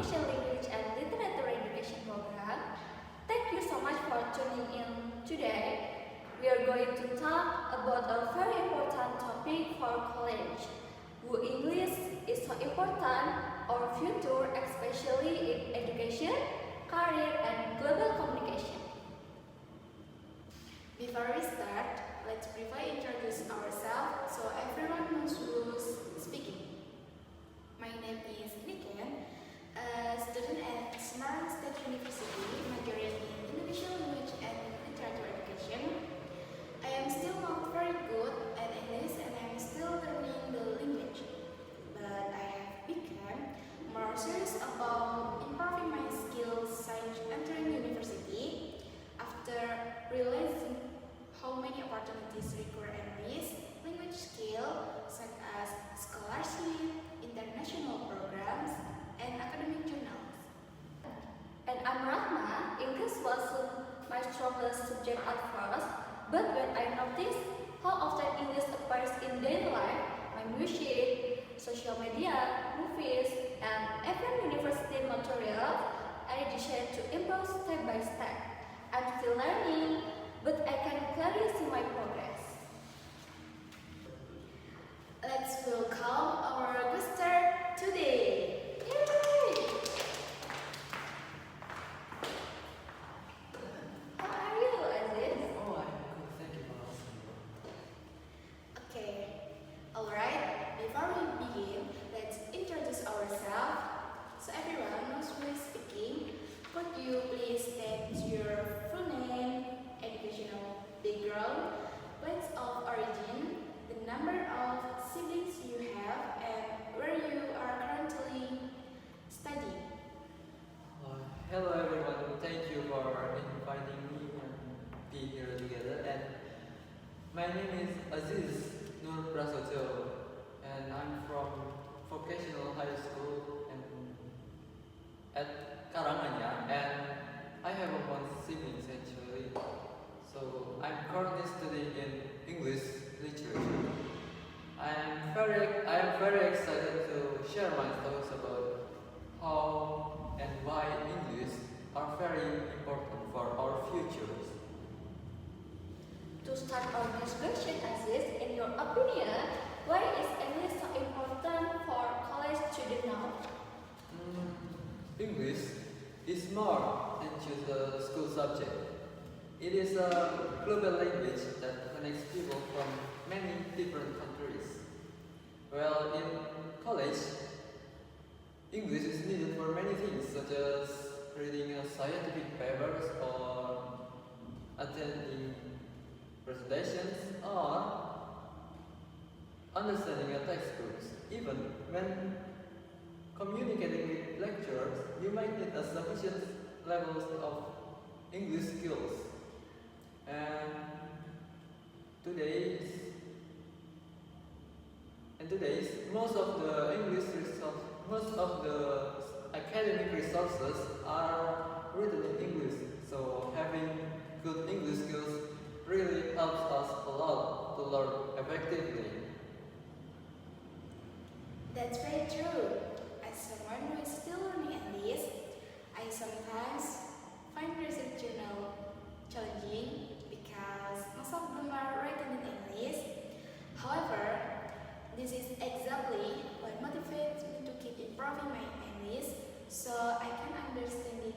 Indonesian Language and Literature Education Program. Thank you so much for tuning in today. We are going to talk about a very important topic for college. Why English is so important our future, especially in education, career, and global communication. Before we start, let's briefly introduce ourselves so everyone knows who's speaking. My name is Niken, a student at Semarang State University, majoring in Indonesian Language and Literature Education. I am still not very good at English and I am still learning the language, but I have become more serious about improving my skills since entering university after realizing how many opportunities require English language skill such as scholarship, international programs, and academic journals. And I'm Rahma. English wasn't my strongest subject at first, but when I noticed how often English appears in daily life, my music, social media, movies, and even university materials, I decided to improve step by step. I'm still learning, but I can clearly see my progress. Let's welcome our guest today. Yay! How are you, Aziz? Oh, I'm good. Thank you for asking. Okay, alright, before we begin, let's introduce ourselves so everyone knows who is speaking. Could you please state your full name, educational background, place of origin, the number of siblings you have, and where you are currently studying? Hello everyone. Thank you for inviting me and be here together. And my name is Aziz Nur Prasojo, and I'm from Vocational High School and at Karanganyar, and I have one sibling actually. So I'm currently studying in English literature. I am very excited to share my thoughts about how and why English are very important for our futures. To start our discussion, Aziz, in your opinion, why is English so important for college students now? English is more than just a school subject. It is a global language that connects people from many different countries. Well, in college, English is needed for many things such as reading scientific papers or attending presentations or understanding textbooks. Even when communicating with lecturers, you might need a sufficient levels of English skills. And today's most of the academic resources are written in English. So having good English skills really helps us a lot to learn effectively. That's very true. As someone who is still learning English, I sometimes find research journal challenging because most of them are written in English. However, this is exactly what motivates me to keep improving my English so I can understand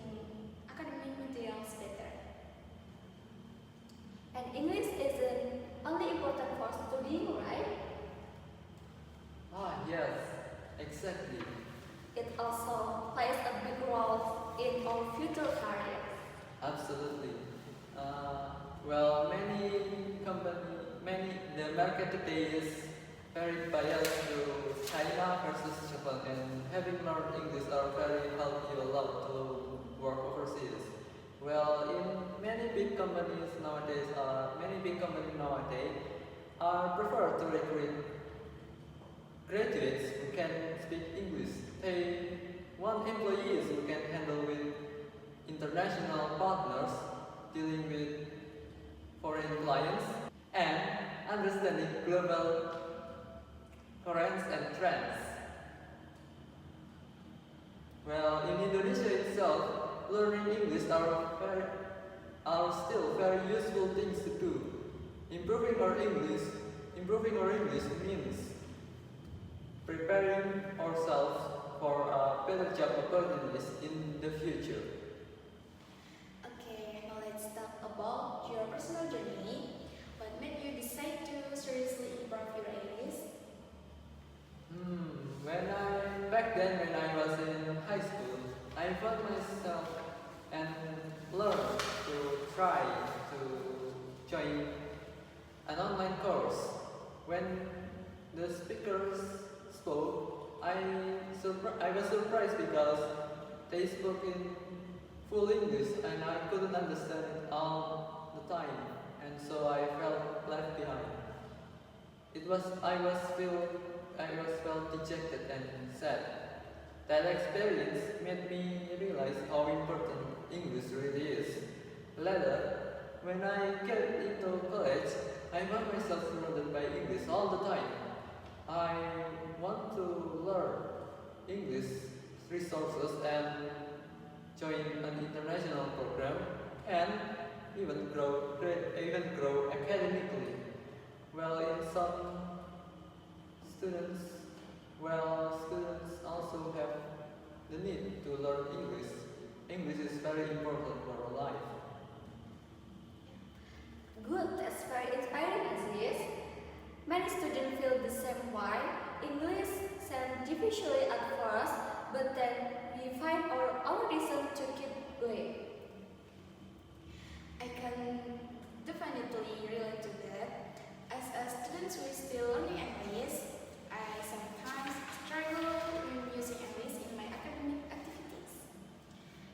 academic materials better. And English isn't only important for studying, right? Yes, exactly. It also plays a big role in our future careers. Absolutely. Well, the market today is very biased to China versus Japan, and having learned English are very help you a lot to work overseas. Well, in many big companies nowadays, prefer to recruit graduates who can speak English. They want employees who can handle with international partners, dealing with foreign clients, and understanding global currents and trends. Well, in Indonesia itself, learning English are still very useful things to do. Improving our English means preparing ourselves for better job opportunities in the future. Okay, now let's talk about your personal journey. What made you decide to seriously improve your English? When I was in high school, I found myself and learned to try to join an online course. When the speakers spoke, I was surprised because they spoke in full English and I couldn't understand it all the time, and so I felt left behind. I was felt dejected and sad. That experience made me realize how important English really is. Later, when I get into college, I found myself surrounded by English all the time. I want to learn English resources and join an international program and even grow academically. Well, in some students, students also have the need to learn English. English is very important for our life. Good, that's very inspiring, Aziz. Many students feel the same way. English seems difficult at first, but then we find our reason to keep going. I can definitely relate to that. As a student who is still learning English, I sometimes struggle with using English in my academic activities,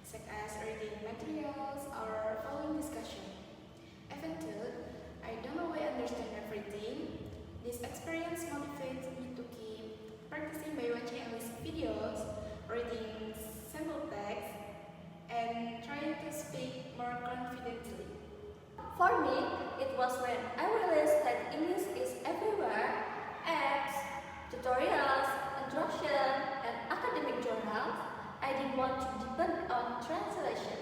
such as reading materials or following discussion. Even though I don't always understand everything, this experience motivates me to keep practicing by watching English videos, reading sample text, and trying to speak more confidently. For me, it was when I realized that English is everywhere. Apps, tutorials, instruction, and academic journals. I didn't want to depend on translation.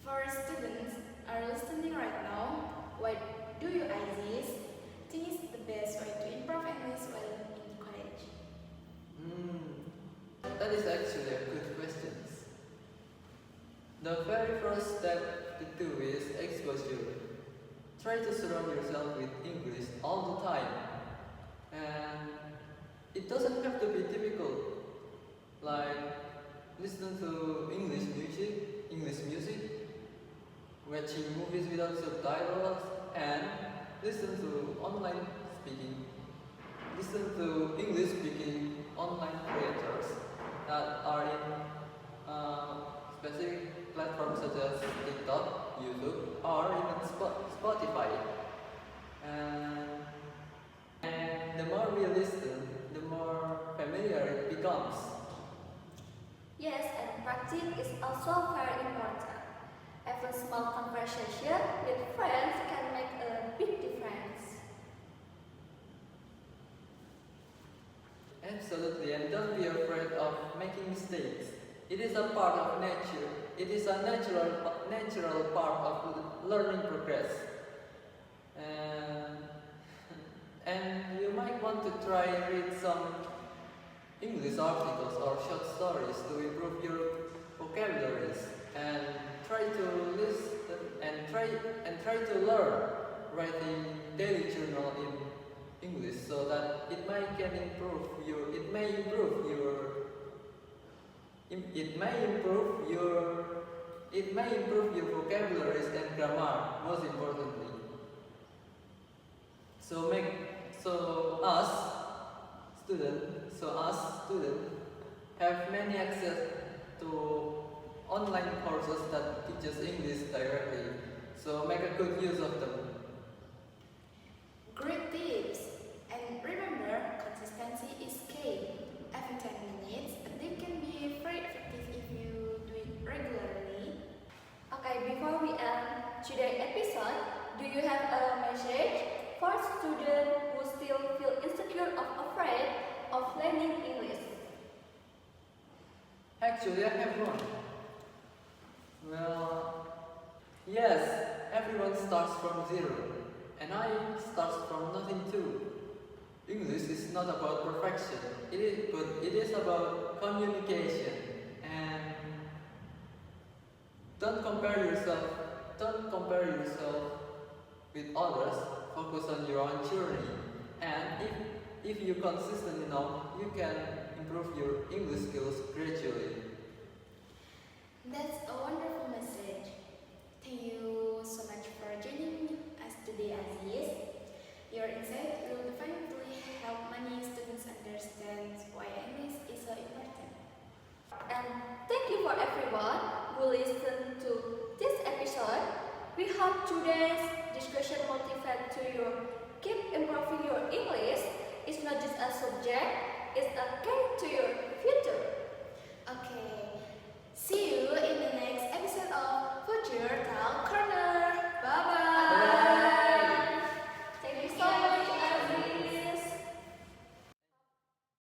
For students are listening right now, what do you guys think is the best way to improve English while in college? That is actually a good question. The very first step to do is exposure. Try to surround yourself with English all the time. And it doesn't have to be difficult, like listen to English music, watching movies without subtitles, and listen to English speaking online creators that are in specific platforms such as TikTok, YouTube, or even Spotify. And the more we listen, the more familiar it becomes. Yes, and practice is also very important. Even small conversation with friends can make a big difference. Absolutely, and don't be afraid of making mistakes. It is a part of nature. It is a natural part of learning progress. And, and you might want to try and read some English articles or short stories to improve your vocabularies, and try to listen and try to learn writing daily journal in English so that it may improve your vocabularies and grammar, most importantly. Us students have many access to online courses that teaches English directly. So make a good use of them. Great tips! And remember, consistency is key. Every 10 minutes, they can be very effective if you do it regularly. Okay, before we end today's episode, do you have a message for students who still feel insecure or afraid of learning English? Actually, I have one. Well, yes, everyone starts from zero, and I start from nothing too. English is not about perfection, but it is about communication. And don't compare yourself. Don't compare yourself with others. Focus on your own journey. And if you're consistent enough, you can improve your English skills gradually. That's a wonderful message. Thank you so much for joining us today, Aziz. Your insight will definitely help many students understand why English is so important. And thank you for everyone who listened to this episode. We hope today's discussion motivates you keep improving your English. It's not just a subject,